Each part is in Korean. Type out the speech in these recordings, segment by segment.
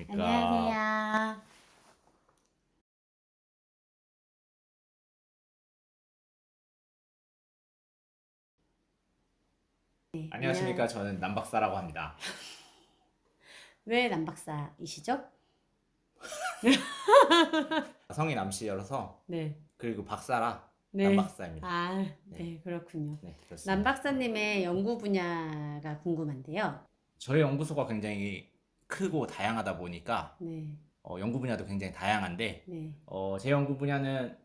안녕하십니까. 안녕하세요. 네, 안녕하십니까. 저는 남박사라고 합니다. 왜 남박사이시죠? 성이 남씨여서 네. 그리고 박사라 네. 남박사입니다. 아, 네, 그렇군요. 네, 그렇습니다. 남박사님의 연구 분야가 궁금한데요. 저희 연구소가 굉장히 크고 다양하다 보니까 네, 연구 분야도 굉장히 다양한데 네. 제 연구 분야는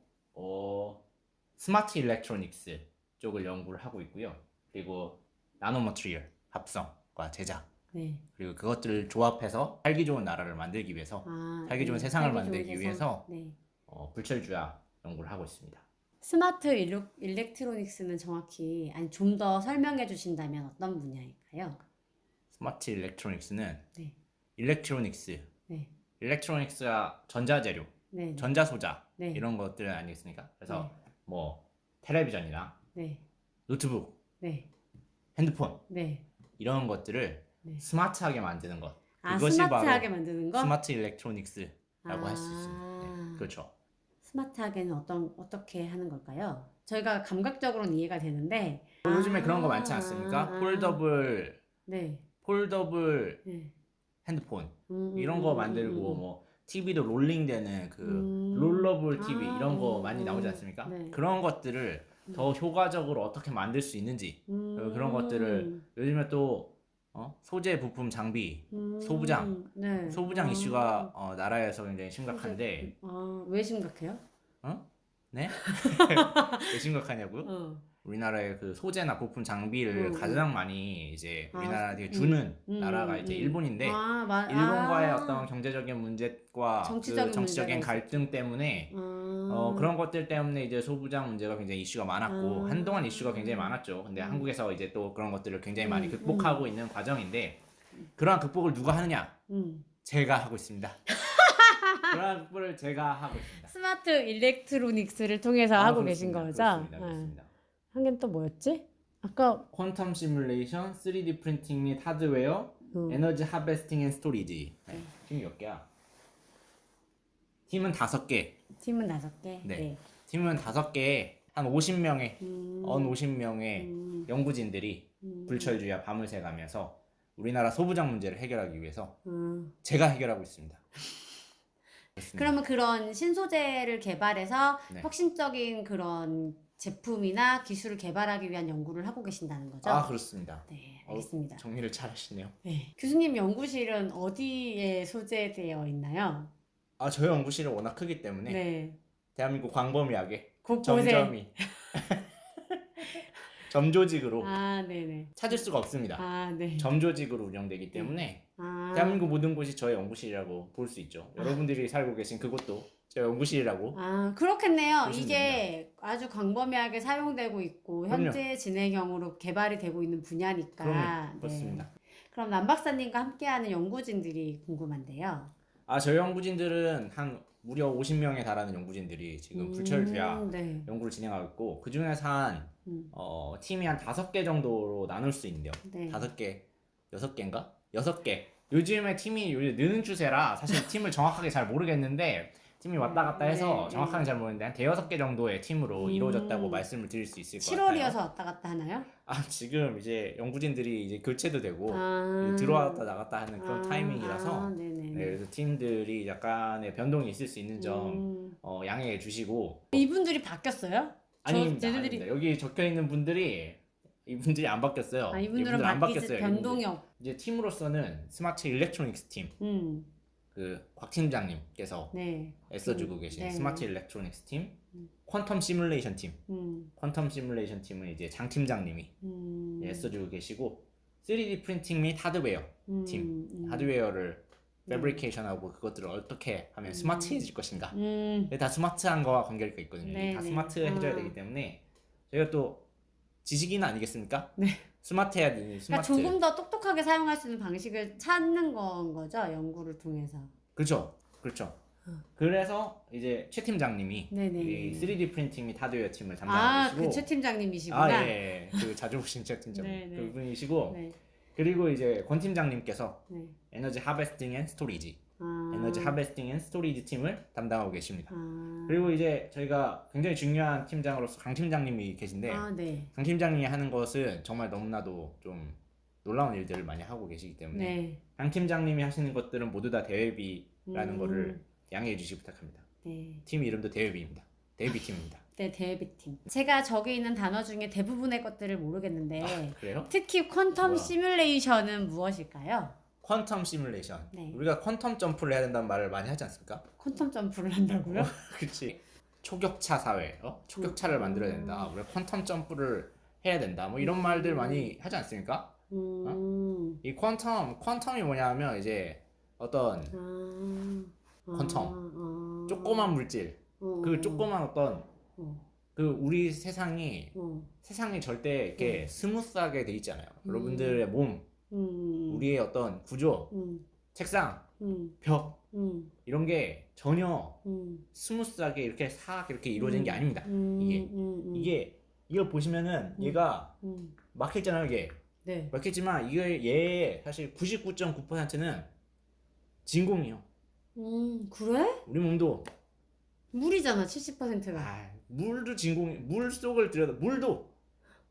스마트 일렉트로닉스 쪽을 연구를 하고 있고요. 그리고 나노 머티리얼, 합성과 제작, 네. 그리고 그것들을 조합해서 살기 좋은 나라를 만들기 위해서 살기 좋은 세상을 살기 좋은 만들기 세상. 위해서 네. 불철주야 연구를 하고 있습니다. 스마트 일렉트로닉스는 정확히 아니 좀 더 설명해 주신다면 어떤 분야일까요? 스마트 일렉트로닉스는 네. 일렉트로닉스, 네. 일렉트로닉스가 전자재료, 네. 네. 전자소자 네. 이런 것들 아니겠습니까? 그래서 뭐 텔레비전이나 네. 노트북, 네. 핸드폰 네. 이런 것들을 네. 스마트하게 만드는 것. 아, 그것이 스마트하게 바로 만드는 거? 스마트 일렉트로닉스라고 할 수 있습니다. 아. 네, 그렇죠. 스마트하게는 어떻게 하는 걸까요? 저희가 감각적으로는 이해가 되는데. 요즘에 그런 거 많지 않습니까? 폴더블 네. 폴더블 네. 핸드폰 이런 거 만들고 뭐 TV도 롤링되는 그 음. 롤러블 TV 아, 이런 거 많이 나오지 않습니까? 네. 그런 것들을 더 효과적으로 어떻게 만들 수 있는지 그런 것들을 요즘에 또 소재 부품 장비 소부장 네. 소부장 이슈가 나라에서 굉장히 심각한데 왜 심각해요? 네? 왜 심각하냐고요? 우리나라의 그 소재나 부품 장비를 가장 많이 이제 우리나라한테 주는 나라가 이제 일본인데 일본과의 어떤 경제적인 문제과 정치적인 정치적인 문제가 갈등 때문에 그런 것들 때문에 이제 소부장 문제가 굉장히 이슈가 많았고 한동안 이슈가 굉장히 많았죠. 근데 한국에서 이제 또 그런 것들을 굉장히 많이 극복하고 있는 과정인데 그러한 극복을 누가 하느냐? 제가 하고 있습니다. 그러한 극복을 제가 하고 있습니다. 스마트 일렉트로닉스를 통해서 하고 계신 거죠? 그렇습니다. 그렇습니다. 한 개는 또 뭐였지? 아까 퀀텀 시뮬레이션, 3D 프린팅 및 하드웨어, 에너지 하베스팅 앤 스토리지. 네. 팀이 몇 개야? 팀은 5개. 팀은 5개. 네. 팀은 5개에 한 50명의 50명의 연구진들이 불철주야 밤을 새가면서 우리나라 소부장 문제를 해결하기 위해서 제가 해결하고 있습니다. 그러면 그런 신소재를 개발해서 네. 혁신적인 그런 제품이나 기술을 개발하기 위한 연구를 하고 계신다는 거죠? 아, 그렇습니다. 네, 알겠습니다. 정리를 잘 하시네요. 네. 교수님 연구실은 어디에 소재되어 있나요? 저희 연구실은 워낙 크기 때문에 네. 대한민국 광범위하게 곳곳에. 점점이 점조직으로 네네. 찾을 수가 없습니다. 네. 점조직으로 운영되기 때문에 대한민국 모든 곳이 저희 연구실이라고 볼 수 있죠. 여러분들이 살고 계신 그곳도 저희 연구실이라고. 그렇겠네요. 보시면 이게 아주 광범위하게 사용되고 있고 현재 진행형으로 개발이 되고 있는 분야니까. 그럼요. 그렇습니다. 그럼 남 박사님과 함께하는 연구진들이 궁금한데요. 저희 연구진들은 한 무려 50명에 달하는 연구진들이 지금 불철주야 연구를 진행하고 있고 그 중에서 한 팀이 한 5개 정도로 나눌 수 있는데요. 5개, 6개인가? 6개. 요즘에 팀이 느는 추세라 사실 팀을 정확하게 잘 모르겠는데 팀이 왔다 갔다 해서 정확하게 잘 모르겠는데 한 대여섯 개 정도의 팀으로 이루어졌다고 말씀을 드릴 수 있을 것 같아요. 7월이어서 왔다 갔다 하나요? 지금 이제 연구진들이 이제 교체도 되고 들어왔다 나갔다 하는 그런 타이밍이라서 그래서 팀들이 약간의 변동이 있을 수 있는 점 양해해 주시고. 이분들이 바뀌었어요? 아닙니다. 여기 적혀 있는 분들이 이분들이 안 바뀌었어요. 이분들은 안 바뀌었어요. 변동이 없. 이제 팀으로서는 스마트 일렉트로닉스 팀. 그 곽 팀장님께서 애써주고 계신 스마트 일렉트로닉스 팀, 퀀텀 시뮬레이션 팀, 퀀텀 시뮬레이션 팀은 이제 장 팀장님이 애써주고 계시고 3D 프린팅 및 하드웨어 팀, 하드웨어를 패브리케이션하고 그것들을 어떻게 하면 스마트해질 것인가. 다 스마트한 거와 관계가 있거든요. 다 스마트해져야 되기 때문에 저희가 또 지식인 아니겠습니까? 스마트해야 되니 스마트. 그러니까 조금 더 똑똑하게 사용할 수 있는 방식을 찾는 건 거죠, 연구를 통해서. 그렇죠. 그래서 이제 최 팀장님이 이 3D 프린팅 및 하드웨어 팀을 담당하고 계시고. 그 최 팀장님이시구나. 예. 그 자주 보신 최 팀장님 그분이시고 그리고 이제 권 팀장님께서 에너지 하베스팅 앤 스토리지 에너지 하베스팅 앤 스토리지 팀을 담당하고 계십니다. 그리고 이제 저희가 굉장히 중요한 팀장으로서 강 팀장님이 계신데 네. 강 팀장님이 하는 것은 정말 너무나도 좀 놀라운 일들을 많이 하고 계시기 때문에 네. 강 팀장님이 하시는 것들은 모두 다 대회비라는 거를 양해해 주시기 부탁합니다. 네. 팀 이름도 대회비입니다. 대회비팀입니다. 네, 대회비팀. 제가 저기 있는 단어 중에 대부분의 것들을 모르겠는데 그래요? 특히 퀀텀 시뮬레이션은 무엇일까요? 퀀텀 시뮬레이션. 네. 우리가 퀀텀 점프를 해야 된다는 말을 많이 하지 않습니까? 퀀텀 점프를 한다고요? 그렇지. 초격차 사회, 초격차를 만들어야 된다. 우리가 퀀텀 점프를 해야 된다. 뭐 이런 말들 많이 하지 않습니까? 이 퀀텀이 뭐냐면 이제 어떤 퀀텀, 조그만 물질, 그 조그만 어떤 그 우리 세상이 세상이 절대 이렇게 스무스하게 돼 있지 않아요. 여러분들의 몸, 우리의 어떤 구조, 책상, 벽 이런 게 전혀 스무스하게 이렇게 싹 이렇게 이루어지는 게 아닙니다. 이걸 보시면은 얘가 막혀있잖아요. 이게 네. 막혔지만 얘의 사실 99.9%는 진공이에요. 그래? 우리 몸도 물이잖아, 70%가. 물도 물 속을 들여다 물도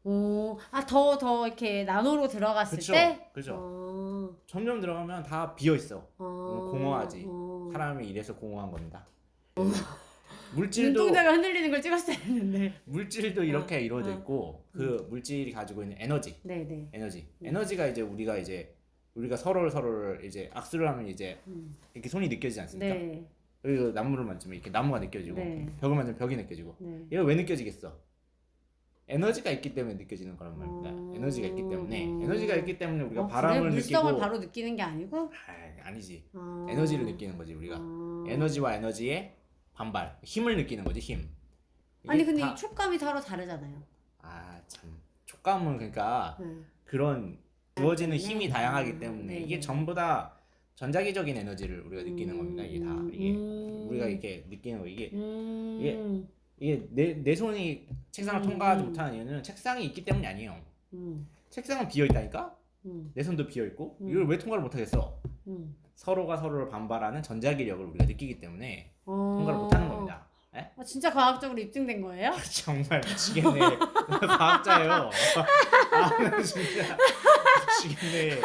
더 이렇게 나노로 들어갔을 그쵸, 때? 그죠. 점점 들어가면 다 비어 있어. 공허하지. 사람이 이래서 공허한 겁니다. 물질도 눈동자가 흔들리는 걸 찍었어야 했는데. 물질도 이렇게 이루어져 있고 그 물질이 가지고 있는 에너지. 네네. 에너지가 이제 우리가 서로를 이제 악수를 하면 이제 이렇게 손이 느껴지지 않습니까? 네. 그리고 나무를 만지면 이렇게 나무가 느껴지고 네. 벽을 만지면 벽이 느껴지고 이거 왜 느껴지겠어? 에너지가 있기 때문에 느껴지는 거란 말입니다. 에너지가 있기 때문에 우리가 바람을 물성을 느끼고 바로 느끼는 게 아니고? 아니지. 에너지를 느끼는 거지 우리가. 에너지와 에너지의 반발, 힘을 느끼는 거지 힘. 아니 근데 이 촉감이 서로 다르잖아요. 참 촉감은 그러니까 그런 주어지는 힘이 다양하기 때문에 이게 전부 다 전자기적인 에너지를 우리가 느끼는 겁니다. 이게 우리가 이렇게 느끼는 거 이게 내 손이 책상을 통과하지 못하는 이유는 책상이 있기 때문이 아니에요. 책상은 비어 있다니까. 내 손도 비어 있고 이걸 왜 통과를 못하겠어? 서로가 서로를 반발하는 전자기력을 우리가 느끼기 때문에 통과를 못하는 겁니다. 진짜 과학적으로 입증된 거예요? 정말 미치겠네. 과학자예요. 나 진짜 미치겠네.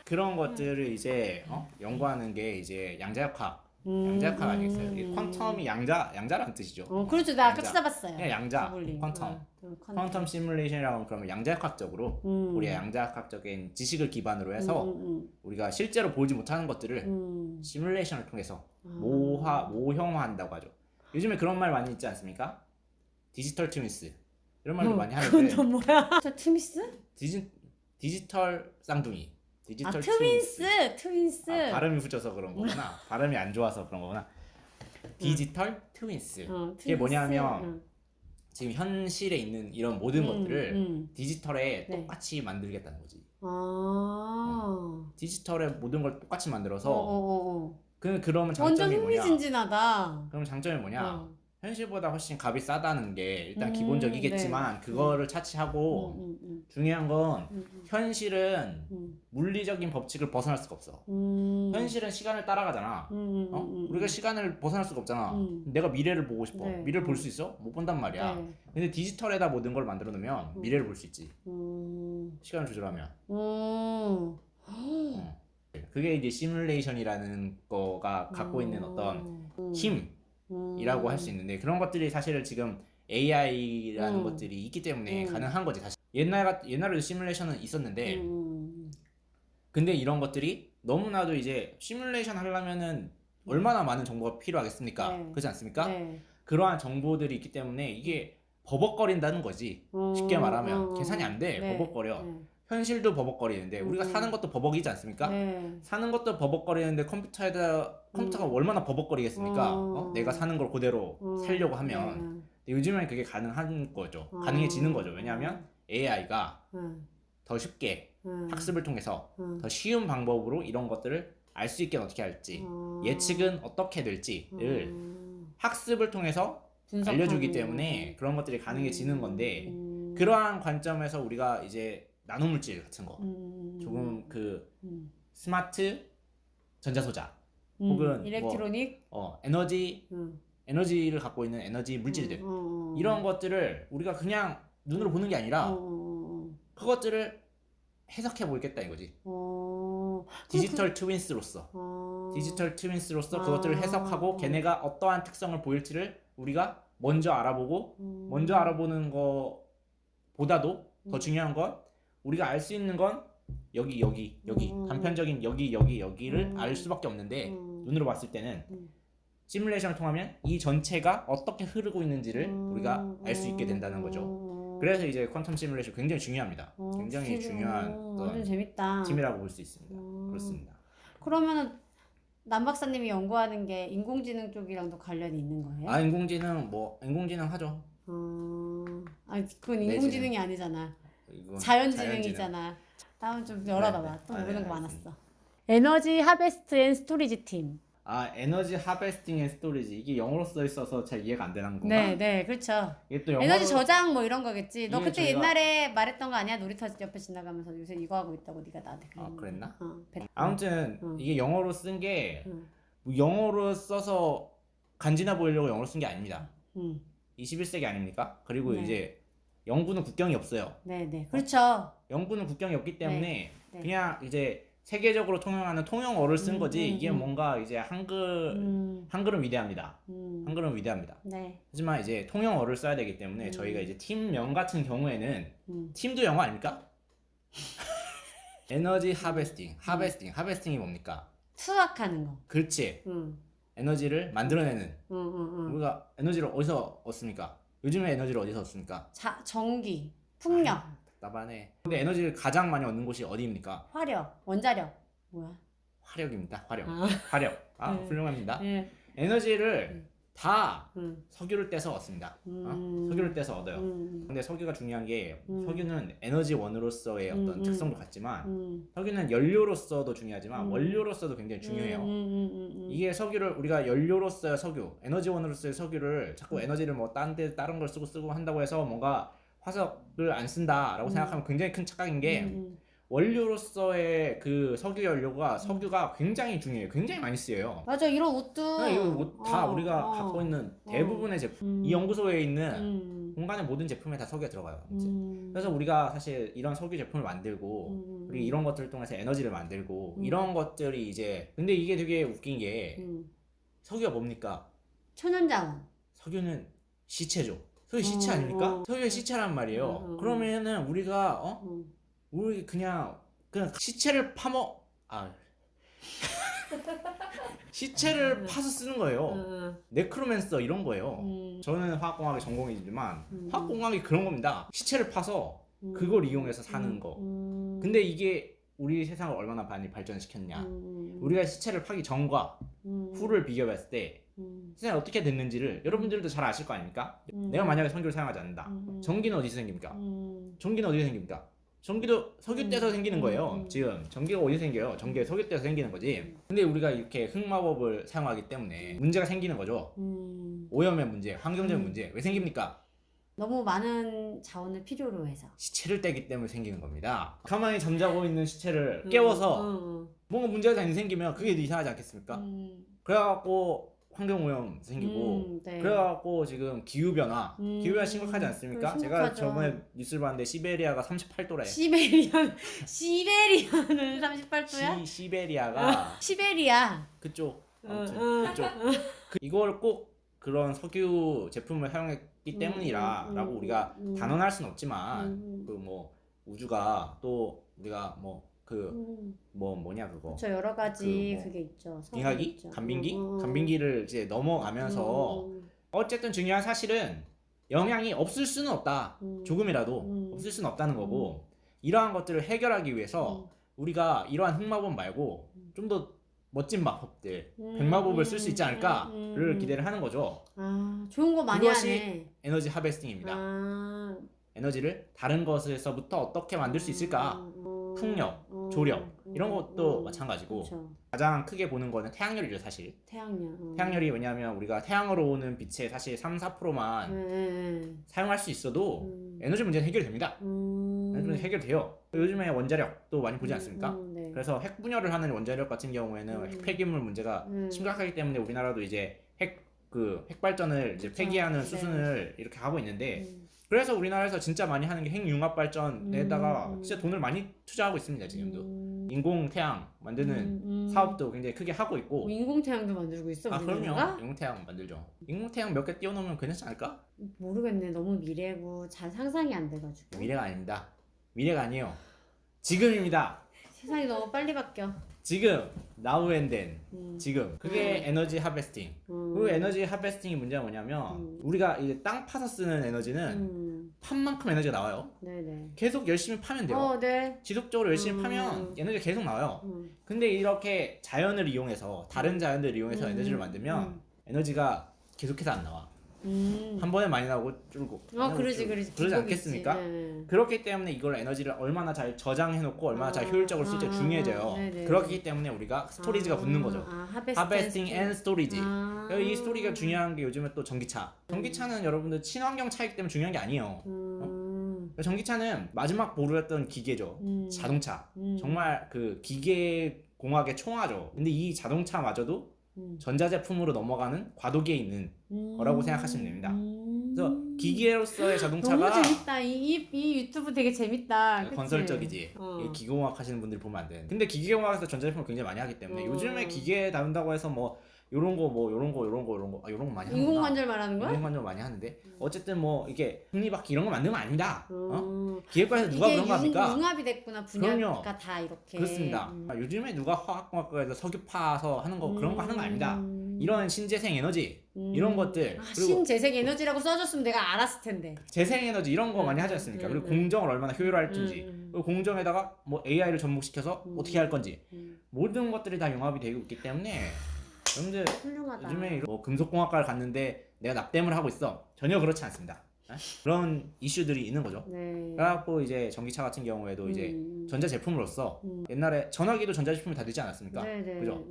그런 것들을 이제 연구하는 게 이제 양자역학. 양자역학 아니겠어요? 퀀텀이 양자라는 뜻이죠. 그렇죠. 나 아까 찾아봤어요. 네, 양자, 퀀텀 시뮬레이션이라고 하면 그러면 양자역학적으로 우리가 양자역학적인 지식을 기반으로 해서 우리가 실제로 보지 못하는 것들을 시뮬레이션을 통해서 모형화한다고 하죠. 요즘에 그런 말 많이 있지 않습니까? 디지털 트윈스 이런 말도 많이 하는데. 그건 뭐야? 트윈스? 디지털 쌍둥이. 디지털 트윈스. 발음이 붙여서 그런 거구나. 발음이 안 좋아서 그런 거구나. 디지털 트윈스. 이게 뭐냐면 지금 현실에 있는 이런 모든 것들을 디지털에 똑같이 만들겠다는 거지. 디지털에 모든 걸 똑같이 만들어서 그러면 장점이 완전 뭐냐? 흥미진진하다. 그럼 장점이 뭐냐? 현실보다 훨씬 값이 싸다는 게 일단 기본적이겠지만 그거를 차치하고 중요한 건 현실은 물리적인 법칙을 벗어날 수가 없어. 현실은 시간을 따라가잖아. 우리가 시간을 벗어날 수가 없잖아. 내가 미래를 보고 싶어. 미래를 볼 수 있어? 못 본단 말이야. 근데 디지털에다 모든 걸 만들어 놓으면 미래를 볼 수 있지. 시간을 조절하면. 그게 이제 시뮬레이션이라는 거가 갖고 있는 어떤 힘이라고 할 수 있는데 그런 것들이 사실 지금 AI라는 것들이 있기 때문에 가능한 거지. 사실 옛날에도 시뮬레이션은 있었는데 근데 이런 것들이 너무나도 이제 시뮬레이션 하려면은 얼마나 많은 정보가 필요하겠습니까? 그렇지 않습니까? 그러한 정보들이 있기 때문에 이게 버벅거린다는 거지. 쉽게 말하면 계산이 안 돼. 버벅거려. 현실도 버벅거리는데 우리가 사는 것도 버벅이지 않습니까? 사는 것도 버벅거리는데 컴퓨터가 얼마나 버벅거리겠습니까? 내가 사는 걸 그대로 살려고 하면. 요즘엔 그게 가능한 거죠. 가능해지는 거죠. 왜냐하면 AI가 더 쉽게 학습을 통해서 더 쉬운 방법으로 이런 것들을 알 수 있게 어떻게 할지 예측은 어떻게 될지를 학습을 통해서 알려주기 때문에 그런 것들이 가능해지는 건데 그러한 관점에서 우리가 이제 나노물질 같은 거 조금 그 스마트 전자소자 혹은 일렉트로닉, 에너지를 갖고 있는 에너지 물질들 이런 것들을 우리가 그냥 눈으로 보는 게 아니라 그것들을 해석해 보겠다 이거지. 디지털 트윈스로서 그것들을 해석하고 걔네가 어떠한 특성을 보일지를 우리가 먼저 알아보고 먼저 알아보는 거보다도 더 중요한 건 우리가 알 수 있는 건 여기 단편적인 여기를 알 수밖에 없는데 눈으로 봤을 때는 시뮬레이션을 통하면 이 전체가 어떻게 흐르고 있는지를 우리가 알 수 있게 된다는 거죠. 그래서 이제 퀀텀 시뮬레이션 굉장히 중요합니다. 굉장히 중요한 완전 재밌다. 팀이라고 볼 수 있습니다. 그렇습니다. 그러면은 남 박사님이 연구하는 게 인공지능 쪽이랑도 관련이 있는 거예요? 인공지능 하죠. 그건 인공지능이 아니잖아. 자연지능이잖아. 다음 좀 열어봐봐. 또 모르는 거 많았어. 에너지 하베스트 앤 스토리지 팀. 에너지 하베스팅 앤 스토리지. 이게 영어로 써 있어서 잘 이해가 안 되는 건가? 네, 그렇죠. 이게 또 에너지 저장 뭐 이런 거겠지. 너 그때 저희가... 옛날에 말했던 거 아니야? 놀이터 옆에 지나가면서 요새 이거 하고 있다고 네가 나한테 그랬나? 아무튼 이게 영어로 쓴 게 영어로 써서 간지나 보이려고 영어로 쓴 게 아닙니다. 21세기 아닙니까? 그리고 이제 영구는 국경이 없어요. 네, 그렇죠. 영구는 국경이 없기 때문에 그냥 이제 세계적으로 통용하는 통용어를 쓴 거지. 이게 뭔가 이제 한글은 위대합니다. 한글은 위대합니다. 네. 하지만 이제 통용어를 써야 되기 때문에 저희가 이제 팀명 같은 경우에는 팀도 영어 아닙니까? 에너지 하베스팅이 뭡니까? 수확하는 거. 그렇지. 에너지를 만들어내는. 우리가 에너지를 어디서 얻습니까? 요즘에 에너지를 어디서 얻습니까? 전기, 풍력. 답답하네. 근데 에너지를 가장 많이 얻는 곳이 어디입니까? 화력, 원자력. 뭐야? 화력입니다. 화력. 훌륭합니다. 네. 에너지를 다 석유를 떼서 얻습니다. 석유를 떼서 얻어요. 근데 석유가 중요한 게 석유는 에너지원으로서의 어떤 특성도 같지만 석유는 연료로서도 중요하지만 원료로서도 굉장히 중요해요. 이게 석유를 우리가 연료로서의 에너지원으로서의 석유를 자꾸 에너지를 뭐 다른 걸 쓰고 한다고 해서 뭔가 화석을 안 쓴다라고 생각하면 굉장히 큰 착각인 게 원료로서의 그 석유가 굉장히 중요해요. 굉장히 많이 쓰여요. 맞아, 이런 옷도. 이거 다 우리가 갖고 있는 대부분의 제품, 이 연구소에 있는 공간의 모든 제품에 다 석유가 들어가요. 그래서 우리가 사실 이런 석유 제품을 만들고 그리고 이런 것들을 통해서 에너지를 만들고 이런 것들이 이제 근데 이게 되게 웃긴 게 석유가 뭡니까? 천연자원. 석유는 시체죠. 석유 시체 아닙니까? 석유의 시체란 말이에요. 그러면은 우리가 우리 그냥 시체를 시체를 파서 쓰는 거예요. 네크로맨서 이런 거예요. 저는 화학공학의 전공이지만 화학공학이 그런 겁니다. 시체를 파서 그걸 이용해서 사는 거. 근데 이게 우리 세상을 얼마나 많이 발전시켰냐. 우리가 시체를 파기 전과 후를 비교했을 때 세상이 어떻게 됐는지를 여러분들도 잘 아실 거 아닙니까? 내가 만약에 석유를 사용하지 않는다. 전기는 어디서 생깁니까? 전기도 석유 떼서 생기는 거예요. 지금 전기가 어디서 생겨요? 전기가 석유 떼서 생기는 거지. 근데 우리가 이렇게 흑마법을 사용하기 때문에 문제가 생기는 거죠. 오염의 문제, 환경적인 문제. 왜 생깁니까? 너무 많은 자원을 필요로 해서. 시체를 떼기 때문에 생기는 겁니다. 가만히 잠자고 있는 시체를 깨워서 뭔가 문제가 생기면 그게 이상하지 않겠습니까? 그래갖고 환경오염 생기고 그래갖고 지금 기후변화 심각하지 않습니까? 제가 저번에 뉴스를 봤는데 시베리아가 38도래. 시베리아는 38도야? 시베리아가 시베리아 그쪽 그쪽 이걸 꼭 그런 석유 제품을 사용했기 때문이라고 우리가 단언할 수는 없지만 그 뭐 우주가 또 우리가 뭐냐 그거. 저 여러 가지 그게 있죠. 빙하기? 간빙기를 이제 넘어가면서 어쨌든 중요한 사실은 영향이 없을 수는 없다. 조금이라도 없을 수는 없다는 거고 이러한 것들을 해결하기 위해서 우리가 이러한 흑마법 말고 좀 더 멋진 마법들, 백마법을 쓸 수 있지 않을까를 기대를 하는 거죠. 좋은 거 많이 그것이 하네. 에너지 하베스팅입니다. 에너지를 다른 것에서부터 어떻게 만들 수 있을까? 풍력, 조력 이런 것도 마찬가지고 그쵸. 가장 크게 보는 거는 태양열이죠 사실. 태양열이 왜냐하면 우리가 태양으로 오는 빛의 사실 3, 4%만 사용할 수 있어도 에너지 문제는 해결이 됩니다. 에너지 문제 해결돼요. 요즘에 원자력도 많이 보지 않습니까? 네. 그래서 핵 분열을 하는 원자력 같은 경우에는 핵 폐기물 문제가 심각하기 때문에 우리나라도 이제 핵 발전을 이제 폐기하는 수순을 이렇게 하고 있는데 그래서 우리나라에서 진짜 많이 하는 게 핵융합 발전에다가 진짜 돈을 많이 투자하고 있습니다. 지금도 인공태양 만드는 사업도 굉장히 크게 하고 있고. 인공태양도 만들고 있어? 아 그럼요. 인공태양 만들죠. 인공태양 몇 개 띄워놓으면 괜찮지 않을까? 모르겠네. 너무 미래고 잘 상상이 안 돼가지고. 미래가 아닙니다. 미래가 아니에요. 지금입니다. 세상이 너무 빨리 바뀌어. 지금 now and then 지금 그게 에너지 하베스팅. 그 에너지 하베스팅이 문제가 뭐냐면 우리가 이제 땅 파서 쓰는 에너지는 판 만큼 에너지가 나와요. 네네. 계속 열심히 파면 돼요. 네. 지속적으로 열심히 파면 에너지가 계속 나와요. 근데 이렇게 자연을 이용해서 다른 자연들을 이용해서 에너지를 만들면 에너지가 계속해서 안 나와. 한 번에 많이 나오고 줄고. 그러지. 그러지 않겠습니까? 네. 그렇기 때문에 이걸 에너지를 얼마나 잘 저장해놓고 얼마나 잘 효율적으로 쓸지 중요해져요. 네네. 그렇기 때문에 우리가 스토리지가 붙는 거죠. 하베스팅 앤 스토리지. 이 스토리가 중요한 게 요즘에 또 전기차. 전기차는 여러분들 친환경 차이기 때문에 중요한 게 아니에요. 전기차는 마지막 보루였던 기계죠. 자동차. 정말 그 기계 공학의 총화죠. 근데 이 자동차마저도 전자제품으로 넘어가는 과도기에 있는 거라고 생각하시면 됩니다. 그래서 기계로서의 자동차가 너무 재밌다. 이 유튜브 되게 재밌다. 그치? 건설적이지. 이 기계공학 하시는 분들이 보면 안 되는. 근데 기계공학에서 전자제품을 굉장히 많이 하기 때문에 요즘에 기계 다룬다고 해서 뭐 요런 거 요런 거 요런 거 많이 하는구나. 인공관절 말하는 거야? 인공관절 많이 하는데 어쨌든 뭐 이게 톱니바퀴 이런 거 만들면 아닙니다. 기계과에서 누가 그런 거 합니까? 이게 융합이 됐구나. 분야가 그럼요. 다 이렇게. 그렇습니다. 요즘에 누가 화학공학과에서 석유 파서 하는 거 그런 거 하는 거 아닙니다. 이런 신재생 에너지 이런 것들 그리고 신재생 에너지라고 써줬으면 내가 알았을 텐데. 재생 에너지 이런 거 많이 하지 않습니까? 그리고 공정을 얼마나 효율화할지 그리고 공정에다가 뭐 AI를 접목시켜서 어떻게 할 건지 모든 것들이 다 융합이 되고 있기 때문에 여러분들 훌륭하다. 요즘에 뭐 금속공학과를 갔는데 내가 납땜을 하고 있어 전혀 그렇지 않습니다. 그런 이슈들이 있는 거죠. 네. 그래갖고 이제 전기차 같은 경우에도 이제 전자제품으로서 옛날에 전화기도 전자제품이 다 되지 않았습니까? 네네. 그죠?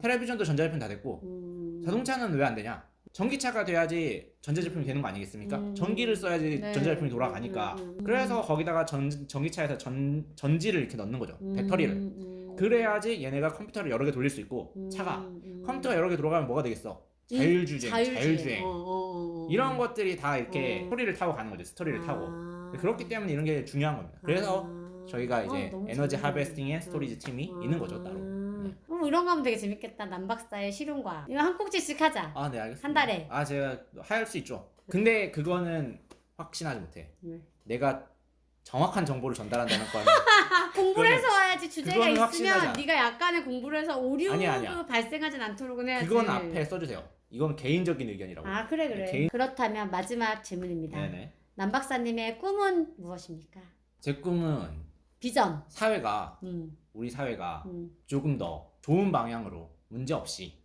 텔레비전도 전자제품 다 됐고 자동차는 왜 안 되냐? 전기차가 돼야지 전자제품이 되는 거 아니겠습니까? 전기를 써야지 네. 전자제품이 돌아가니까 그래서 거기다가 전기차에서 전지를 이렇게 넣는 거죠. 배터리를. 그래야지 얘네가 컴퓨터를 여러 개 돌릴 수 있고 차가 컴퓨터가 여러 개 돌아가면 뭐가 되겠어? 자율주행. 이런 것들이 다 이렇게 스토리를 타고 가는 거죠. 스토리를 타고. 그렇기 때문에 이런 게 중요한 겁니다. 그래서 저희가 이제 에너지 하베스팅의 스토리지 팀이 있는 거죠, 따로. 네. 이런 거 하면 되게 재밌겠다. 남박사의 실용과. 이거 한 꼭지씩 하자. 아, 네, 알겠습니다. 한 달에. 제가 할 수 있죠. 근데 그거는 확신하지 못해. 내가 정확한 정보를 전달한다는 건 공부를 해서 와야지. 주제가 있으면 않아. 네가 약간의 공부를 해서 오류가 아니야. 발생하진 않도록 해야지. 그건 앞에 써주세요. 이건 개인적인 의견이라고. 그래. 그렇다면 마지막 질문입니다. 네네. 남박사님의 꿈은 무엇입니까? 제 꿈은 비전. 사회가 우리 사회가 조금 더 좋은 방향으로 문제 없이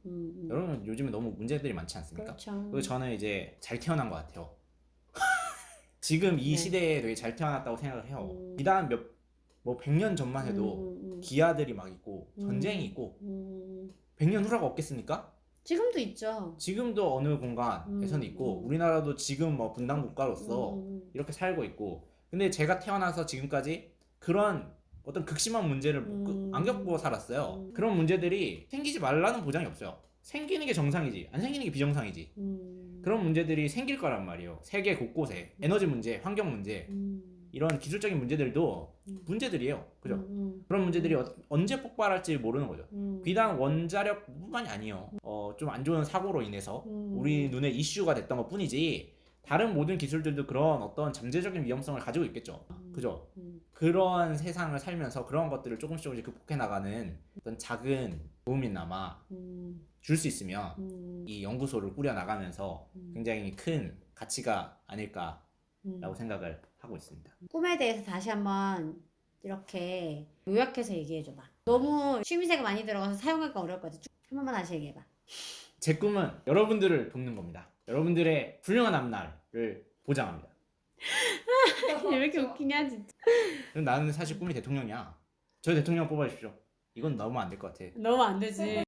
여러분 요즘에 너무 문제들이 많지 않습니까? 그렇죠. 그리고 저는 이제 잘 태어난 것 같아요. 지금 이 시대에 되게 잘 태어났다고 생각을 해요. 기단 뭐 100년 전만 해도 기아들이 막 있고 전쟁이 있고 100년 후라가 없겠습니까? 지금도 있죠. 지금도 어느 공간에서는 있고 우리나라도 지금 뭐 분단 국가로서 이렇게 살고 있고 근데 제가 태어나서 지금까지 그런 어떤 극심한 문제를 안 겪고 살았어요. 그런 문제들이 생기지 말라는 보장이 없어요. 생기는 게 정상이지 안 생기는 게 비정상이지. 그런 문제들이 생길 거란 말이에요. 세계 곳곳에 에너지 문제, 환경 문제 이런 기술적인 문제들도 문제들이에요. 그죠? 그런 문제들이 언제 폭발할지 모르는 거죠. 비단 원자력뿐만이 아니에요. 좀 안 좋은 사고로 인해서 우리 눈에 이슈가 됐던 것 뿐이지 다른 모든 기술들도 그런 어떤 잠재적인 위험성을 가지고 있겠죠. 그죠? 그런 세상을 살면서 그런 것들을 조금씩 극복해 나가는 어떤 작은 도움이나마 줄 수 있으면 이 연구소를 꾸려 나가면서 굉장히 큰 가치가 아닐까라고 생각을 하고 있습니다. 꿈에 대해서 다시 한번 이렇게 요약해서 얘기해줘봐. 너무 취미새가 많이 들어가서 사용하기가 어려울 것 같아. 한 번만 다시 얘기해봐. 제 꿈은 여러분들을 돕는 겁니다. 여러분들의 훌륭한 앞날을 보장합니다. 왜 이렇게 웃기냐 진짜. 나는 사실 꿈이 대통령이야. 저 대통령 뽑아주십시오. 이건 너무 안 될 것 같아. 너무 안 되지.